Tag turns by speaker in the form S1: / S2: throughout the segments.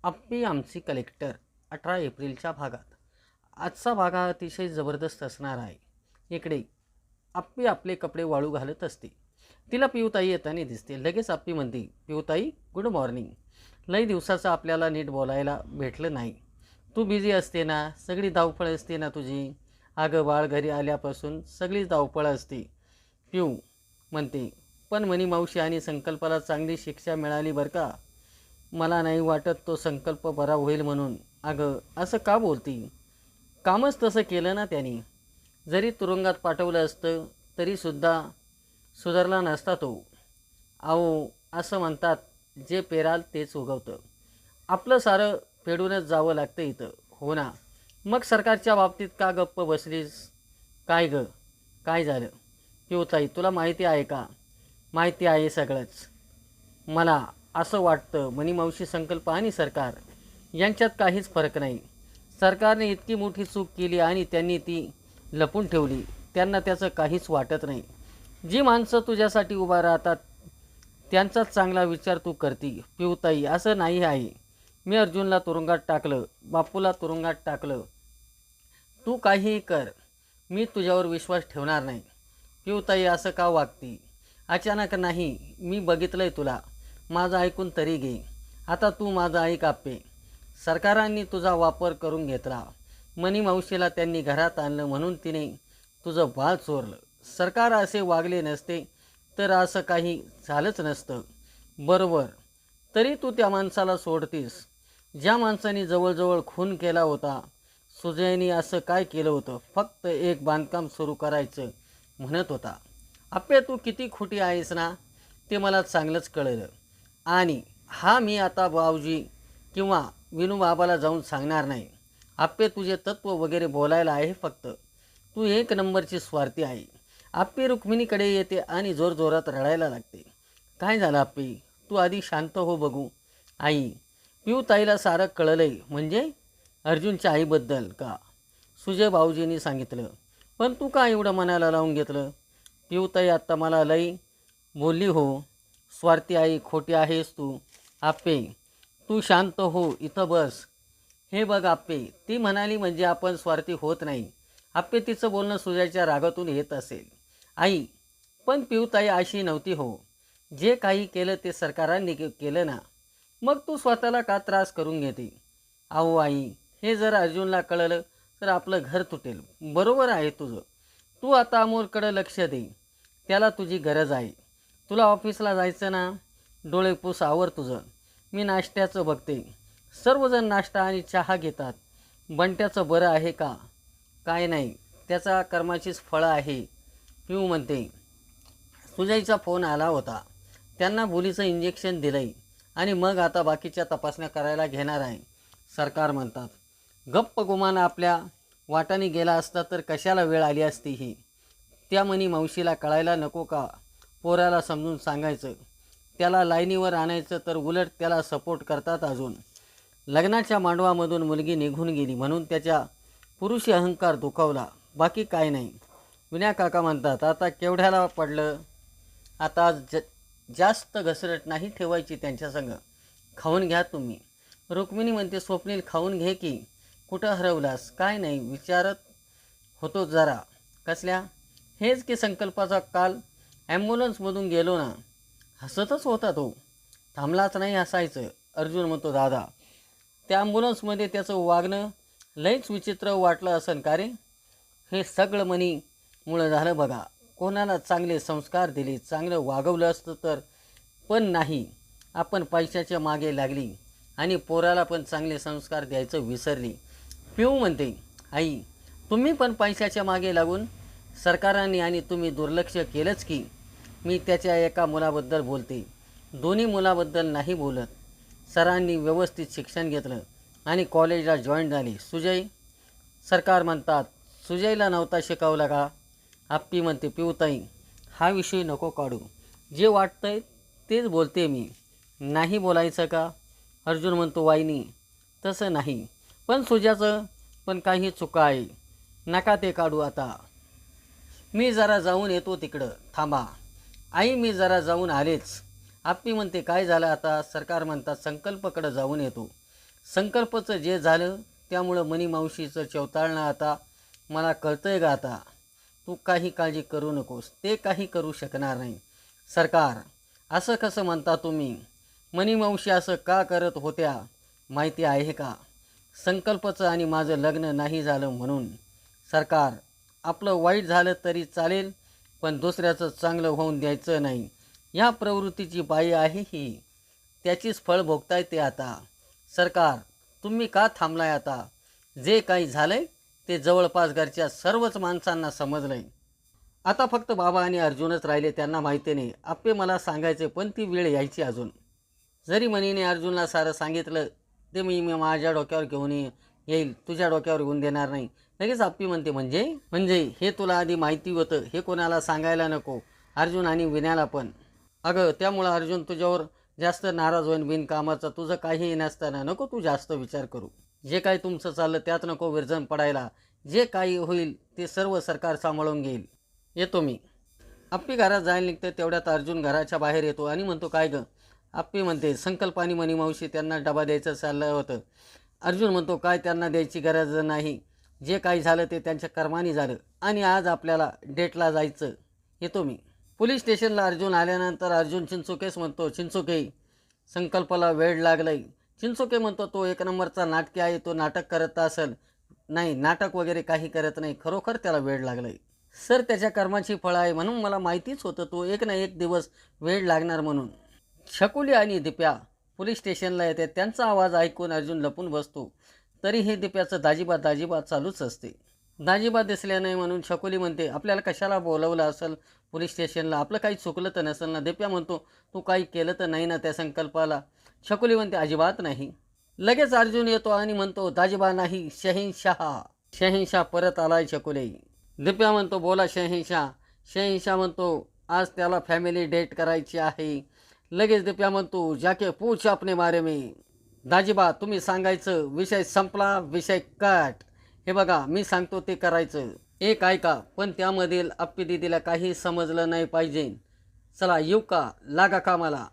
S1: आप्पी आमची कलेक्टर 18 एप्रिलच्या भागात. आजचा भाग हा अतिशय जबरदस्त असणार आहे. इकडे आप्पी आपले कपडे वाळू घालत असते. तिला पिऊताई येताना दिसते. लगेच आप्पी म्हणते, पिऊताई गुड मॉर्निंग. लई दिवसाचं आपल्याला नीट बोलायला भेटलं नाही. तू बिझी असते ना, सगळी धावपळ असते ना तुझी. अगं बाळ, घरी आल्यापासून सगळीच धावपळ असते. पिऊ म्हणते, पण मनी मावशी आणि संकल्पाला चांगली शिक्षा मिळाली बरं का. मला नाही वाटत तो संकल्प बरा होईल म्हणून. अगं असं का बोलती? कामच तसं केलं ना त्याने. जरी तुरुंगात पाठवलं असतं तरीसुद्धा सुधारला नसता तो. अहो असं म्हणतात, जे पेराल तेच उगवतं. आपलं सारं फेडूनच जावं लागतं इथं. हो ना. मग सरकारच्या बाबतीत का गप्प बसलीस? काय गं, काय झालं? पिऊताई तुला माहिती आहे का? माहिती आहे सगळंच. मला असं वाटतं मनीमावशी, संकल्प आणि सरकार यांच्यात काहीच फरक नाही. सरकारने इतकी मोठी चूक केली आणि त्यांनी ती लपून ठेवली. त्यांना त्याचं काहीच वाटत नाही. जी माणसं तुझ्यासाठी उभा राहतात त्यांचाच चांगला विचार तू करती. पिऊताई असं नाही आहे. मी अर्जुनला तुरुंगात टाकलं, बापूला तुरुंगात टाकलं. तू काहीही कर, मी तुझ्यावर विश्वास ठेवणार नाही. पिऊताई असं का वागती? अचानक नाही, मी बघितलंय तुला. माझं ऐकून तरी घे. आता तू माझं ऐक आप्पे. सरकारांनी तुझा वापर करून घेतला. मनी मावशीला त्यांनी घरात आणलं म्हणून तिने तुझं बाळ चोरलं. सरकार असे वागले नसते तर असं काही झालंच नसतं. बरोबर. तरी तू त्या माणसाला सोडतीस, ज्या माणसाने जवळजवळ खून केला होता. सुजयने असं काय केलं होतं? फक्त एक बांधकाम सुरू करायचं म्हणत होता. आप्पे तू किती खोटी आहेस ना, ते मला चांगलंच कळलं. आणि हा मी आता बावजी किंवा विनूबाबाला जाऊन सांगणार नाही. आप्पे तुझे तत्त्व वगैरे बोलायला आहे फक्त. तू एक नंबरची स्वार्थी आहे. आप्पे रुक्मिणीकडे येते आणि जोरजोरात रडायला लागते. काय झालं आप्पे? तू आधी शांत हो बघू. आई, पिऊताईला सारं कळलंय. म्हणजे अर्जुनच्या आईबद्दल का? सुजय भाऊजींनी सांगितलं. पण तू का एवढं मनाला लावून घेतलं? पिऊताई आत्ता मला लई बोलली हो. स्वार्थी आई, खोटी आहेस तू. आप्पे तू शांत हो, इथं बस. हे बघ आप्पे, ती म्हणाली म्हणजे आपण स्वार्थी होत नाही. आप्पे तिचं बोलणं सुजयच्या रागातून येत असेल. आई, पण पिऊताई अशी नव्हती हो. जे काही केलं ते सरकारांनी केलं ना. मग तू स्वतःला का त्रास करून घेते? अहो आई, हे जर अर्जुनला कळलं तर आपलं घर तुटेल. बरोबर आहे तुझं. तू आता अमोलकडं लक्ष दे. त्याला तुझी गरज आहे. तुला ऑफिसला जायचं ना. डोळे पुस, आवर तुझं. मी नाश्त्याचं बघते. सर्वजण नाश्ता आणि चहा घेतात. बंट्याचं बरं आहे का? काय नाही, त्याचा कर्माचीच फळं आहे. पिऊ म्हणते. सुजयचा फोन आला होता. त्यांना भुलीचं इंजेक्शन दिलंय आणि मग आता बाकीच्या तपासण्या करायला घेणार आहे. सरकार म्हणतात. गप्प गुमान आपल्या वाटाने गेला असता तर कशाला वेळ आली असती ही. त्या मनी मावशीला कळायला नको का? पोराला समजून सांगायचं. त्याला लाईनीवर आणायचं तर उलट त्याला सपोर्ट करतात अजून. लग्नाच्या मांडवामधून मुलगी निघून गेली म्हणून त्याच्या पुरुषी अहंकार दुखावला, बाकी काय नाही. विनया काका म्हणतात, आता केवढ्याला पडलं? आता जास्त घसरट नाही ठेवायची त्यांच्यासंग. खाऊन घ्या तुम्ही. रुक्मिणी म्हणते, स्वप्नील खाऊन घे की. कुठं हरवलास? काय नाही, विचारत होतो जरा. कसल्या? हेच की संकल्पाचा. काल ॲम्ब्युलन्समधून गेलो ना. हसतच होता तो. थांबलाच नाही हसायचं. अर्जुन म्हणतो, दादा त्या ॲम्ब्युलन्समध्ये त्याचं वागणं लईच विचित्र वाटलं असन का रे? हे सगळं मनीमुळं झालं बघा. कोणाला चांगले संस्कार दिले, चांगलं वागवलं असतं तर. पण नाही, आपण पैशाच्या मागे लागली आणि पोराला पण चांगले संस्कार द्यायचं विसरली. पिऊ म्हणते, आई तुम्ही पण पैशाच्या मागे लागून सरकारांनी आणि तुम्ही दुर्लक्ष केलंच की. मी त्याच्या एका मुलाबद्दल बोलते, दोन्ही मुलाबद्दल नाही बोलत. सरांनी व्यवस्थित शिक्षण घेतलं आणि कॉलेजला जॉईन झाले. सुजय, सरकार म्हणतात, सुजयला नव्हता शिकवला का? आप्पी म्हणते, पिऊताई हा विषय नको काढू. जे वाटतंय तेच बोलते मी. नाही बोलायचं का? अर्जुन म्हणतो, वाईनी तसं नाही, पण सुजाचं पण काही चुका आहे. नका ते काढू आता. मी जरा जाऊन येतो तिकडं. थांबा आई, मी जरा जाऊन आलेच. आप्पी म्हणते, काय झालं आता? सरकार म्हणतात, संकल्पकडं जाऊन येतो. संकल्पचं जे झालं त्यामुळं मनी मावशीचं चवताळणं आता मला कळतंय का आता. तू काही काळजी करू नकोस, ते काही करू शकणार नाही. सरकार असं कसं म्हणता तुम्ही? मनी मावशी असं का करत होत्या माहिती आहे का? संकल्पचं आणि माझं लग्न नाही झालं म्हणून. सरकार आपलं वाईट झालं तरी चालेल, पण दुसऱ्याचं चांगलं होऊन द्यायचं नाही. ह्या प्रवृत्तीची बाई आहे ही, त्याचीच फळ भोगताय ते आता. सरकार तुम्ही का थांबलाय आता? जे काही झालंय ते जवळपास घरच्या सर्वच माणसांना समजलंय. आता फक्त बाबा आणि अर्जुनच राहिले. त्यांना माहिती नाही. आप्पे मला सांगायचे, पण ती वेळ यायची अजून. जरी मनीने अर्जुनला सारं सांगितलं ते मी माझ्या डोक्यावर घेऊन येईल, तुझ्या डोक्यावर घेऊन देणार नाही. लगेच आप्पी म्हणते, म्हणजे हे तुला आधी माहिती होतं, हे कोणाला सांगायला नको, अर्जुन आणि विण्याला पण. अगं त्यामुळं अर्जुन तुझ्यावर जास्त नाराज होईन बिनकामाचा. तुझं काही नसताना नको तू जास्त विचार करू. जे काही तुमचं चाललं त्यात नको विरजण पडायला. जे काही होईल ते सर्व सरकार सांभाळून घेईल. येतो मी. आप्पी घरात जायला निघते तेवढ्यात अर्जुन घराच्या बाहेर येतो आणि म्हणतो, काय गं? आप्पी म्हणते, संकल्प आणि मनी मावशी त्यांना डबा द्यायचं चाललं होतं. अर्जुन म्हणतो, काय त्यांना द्यायची गरज नाही. जे काही झालं ते त्यांच्या कर्माने झालं आणि आज आपल्याला डेटला जायचं. येतो मी. पोलीस स्टेशनला अर्जुन आल्यानंतर अर्जुन चिंचोकेस म्हणतो, चिंचोके संकल्पाला वेळ लागलाय. चिंचोके म्हणतो, तो एक नंबरचा नाटकी आहे, तो नाटक करत असेल. नाही, नाटक वगैरे काही करत नाही, खरोखर त्याला वेळ लागलाय. सर त्याच्या कर्माची फळं आहे म्हणून मला माहितीच होतं तो एक ना एक दिवस वेळ लागणार म्हणून. छकुली आणि दिप्या पोलीस स्टेशनला येते. त्यांचा आवाज ऐकून अर्जुन लपून बसतो. तरीही दिप्याचं दाजीबा चालूच असते. दाजीबा दिसल्या नाही म्हणून छकुली म्हणते, आपल्याला कशाला बोलवलं असेल पोलीस स्टेशनला? आपलं काही चुकलं तर नसेल ना? दिप्या म्हणतो, तू काही केलं तर नाही ना त्या संकल्पाला? छकुली म्हणते, अजिबात नाही. लगेच अर्जुन येतो आणि म्हणतो, दाजीबा नाही, शहेनशाह. शहेनशाह परत आलाय छकुली. दिप्या म्हणतो, बोला शहेनशाह. शहेनशाह म्हणतो, आज त्याला फॅमिली डेट करायची आहे. लगेच दिप्या म्हणतो, जाके पूछ अपने बारे में. दाजीबा तुम्ही सांगायचं, विषय संपला, विषय कट. हे बघा मी सांगतो ते करायचं. एक ऐका, पण त्यामधील अप्पी दिदीला काही समजलं नाही पाहिजे. चला येऊ का? लागा कामाला.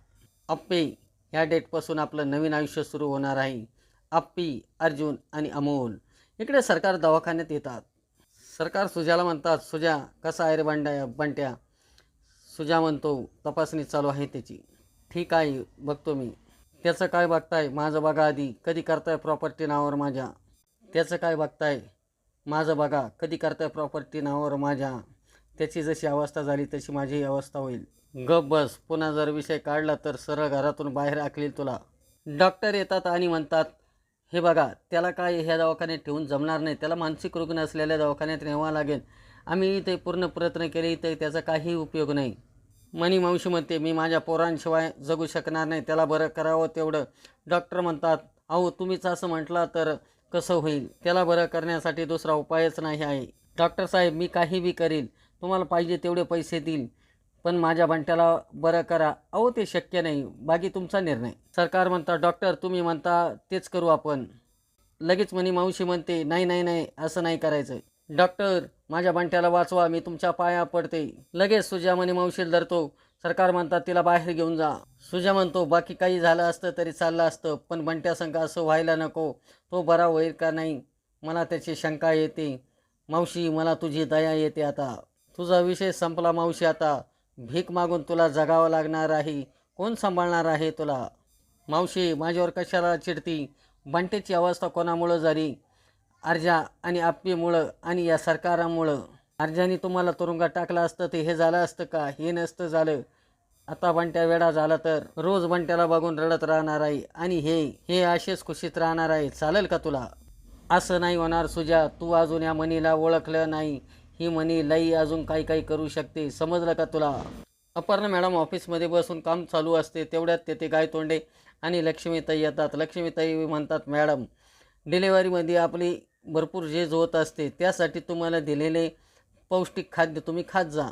S1: अप्पी ह्या डेटपासून आपलं नवीन आयुष्य सुरू होणार आहे. अप्पी, अर्जुन आणि अमोल. इकडे सरकार दवाखान्यात येतात. सरकार सुजाला म्हणतात, सुजा कसा आहे रे बंट्या? सुजा म्हणतो, तपासणी चालू आहे त्याची. ठीक आहे, बघतो मी. त्याचं काय बघताय? माझं बघा आधी. कधी करताय प्रॉपर्टी नावावर माझ्या? त्याचं काय बघताय? माझं बघा. कधी करताय प्रॉपर्टी नावावर माझ्या? त्याची जशी अवस्था झाली तशी माझीही अवस्था होईल. गप बस. पुन्हा जर विषय काढला तर सरळ घरातून बाहेर हाकलील तुला. डॉक्टर येतात आणि म्हणतात, हे बघा त्याला काय ह्या दवाखान्यात ठेवून जमणार नाही. त्याला मानसिक रुग्ण असलेल्या दवाखान्यात न्यावं लागेल. आम्ही ते पूर्ण प्रयत्न केले तर त्याचा काही उपयोग नाही. मनी मावशी म्हणते, मी माझ्या पोरांशिवाय जगू शकणार नाही. त्याला बरं करावं तेवढं. डॉक्टर म्हणतात, अहो तुम्हीच असं म्हटलं तर कसं होईल? त्याला बरं करण्यासाठी दुसरा उपायच नाही आहे. डॉक्टर साहेब मी काही बी करील, तुम्हाला पाहिजे तेवढे पैसे देईल, पण माझ्या बंट्याला बरं करा. अहो ते शक्य नाही, बाकी तुमचा निर्णय. सरकार म्हणतात, डॉक्टर तुम्ही म्हणता तेच करू आपण. लगेच मनी मावशी म्हणते, नाही नाही नाही, असं नाही करायचं. डॉक्टर माझ्या बंट्याला वाचवा, मी तुमच्या पाया पडते. लगेच सुजा मनी मावशीला धरतो. सरकार म्हणतात, तिला बाहेर घेऊन जा. सुजा म्हणतो, बाकी काही झालं असतं तरी चाललं असतं, पण बंट्या संग असं व्हायला नको. तो बरा होईल का नाही मला त्याची शंका येते. मावशी मला तुझी दया येते. आता तुझा विषय संपला मावशी. आता भीक मागून तुला जगावं लागणार आहे. कोण सांभाळणार आहे तुला? मावशी माझ्यावर कशाला चिडती? बंट्याची अवस्था कोणामुळं झाली? अर्जा आणि आप्पीमुळं आणि या सरकारामुळं. अर्जाने तुम्हाला तुरुंगात टाकलं असतं ते हे झालं असतं का? हे नसतं झालं. आता बंट्या वेडा झाला तर रोज बंट्याला बघून रडत राहणार आहे आणि हे असेच खुशीत राहणार आहे. चालेल का तुला? असं नाही होणार सुजा. तू अजून या मनीला ओळखलं नाही. ही मनी लई अजून काही करू शकते. समजलं का तुला? अपर्णा मॅडम ऑफिसमध्ये बसून काम चालू असते. तेवढ्यात तेथे गायतोंडे आणि लक्ष्मीताई येतात. लक्ष्मीताई म्हणतात, मॅडम डिलेवरीमध्ये आपली भरपूर झीज होत असते, त्यासाठी तुम्हाला दिलेले पौष्टिक खाद्य तुम्ही खात जा.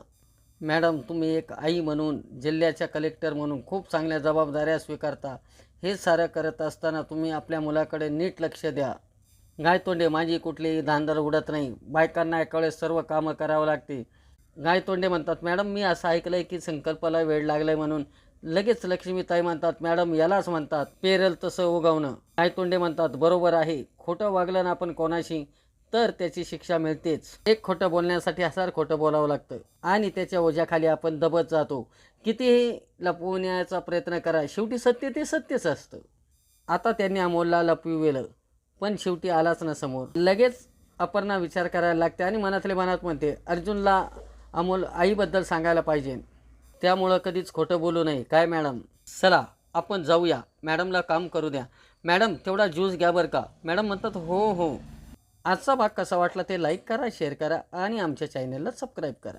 S1: मॅडम तुम्ही एक आई म्हणून, जिल्ह्याच्या कलेक्टर म्हणून खूप चांगल्या जबाबदाऱ्या स्वीकारता. हे सारं करत असताना तुम्ही आपल्या मुलाकडे नीट लक्ष द्या. गायतोंडे माझी कुठलीही धांदर उडत नाही. बायकांना एकावेळेस सर्व कामं करावं लागते. गायतोंडे म्हणतात, मॅडम मी असं ऐकलं आहे की संकल्पाला वेळ लागला आहे म्हणून. लगेच लक्ष्मीताई म्हणतात, मॅडम यालाच म्हणतात पेरल तसं उगवणं. नायतोंडे म्हणतात, बरोबर आहे. खोटं वागलं ना आपण कोणाशी तर त्याची शिक्षा मिळतेच. एक खोटं बोलण्यासाठी 1000 खोटं बोलावं लागतं आणि त्याच्या ओझ्याखाली आपण दबत जातो. कितीही लपवण्याचा प्रयत्न करा, शेवटी सत्य ते सत्यच असतं. आता त्यांनी अमोलला लपविलं, पण शेवटी आलाच ना समोर. लगेच अपर्णा विचार करायला लागते आणि मनातल्या मनात म्हणते, अर्जुनला अमोल आईबद्दल सांगायला पाहिजे. त्यामुळं कधीच खोटं बोलू नये. काय मॅडम? चला आपण जाऊया, मॅडमला काम करू द्या. मॅडम तेवढा ज्यूस घ्या बरं का. मॅडम म्हणतात, हो हो. आजचा भाग कसा वाटला ते लाईक करा, शेअर करा आणि आमच्या चॅनलला सबस्क्राईब करा.